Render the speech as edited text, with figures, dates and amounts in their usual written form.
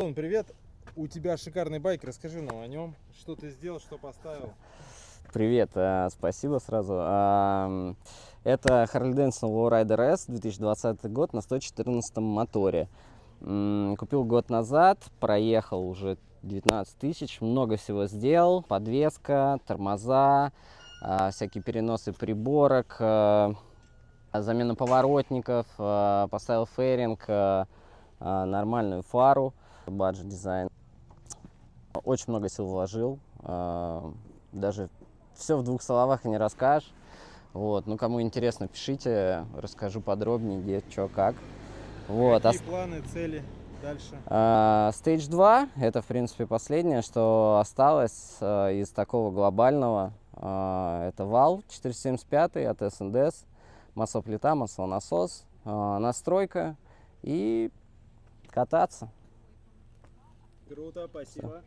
Привет, у тебя шикарный байк, расскажи нам о нем, что ты сделал, что поставил. Привет, спасибо сразу. Это Harley-Davidson Lowrider S 2020 год на 114 моторе. Купил год назад, проехал уже 19 тысяч, много всего сделал. Подвеска, тормоза, всякие переносы приборок, замена поворотников, поставил фейринг, нормальную фару, баджет дизайн. Очень много сил вложил, даже все в двух словах не расскажешь. Вот. Ну, кому интересно, пишите, расскажу подробнее, где, что, как. Вот. Какие планы, цели дальше? Stage 2 это, в принципе, последнее, что осталось из такого глобального. Это вал 475 от S&S, маслоплита, маслонасос, настройка и кататься. Круто, спасибо.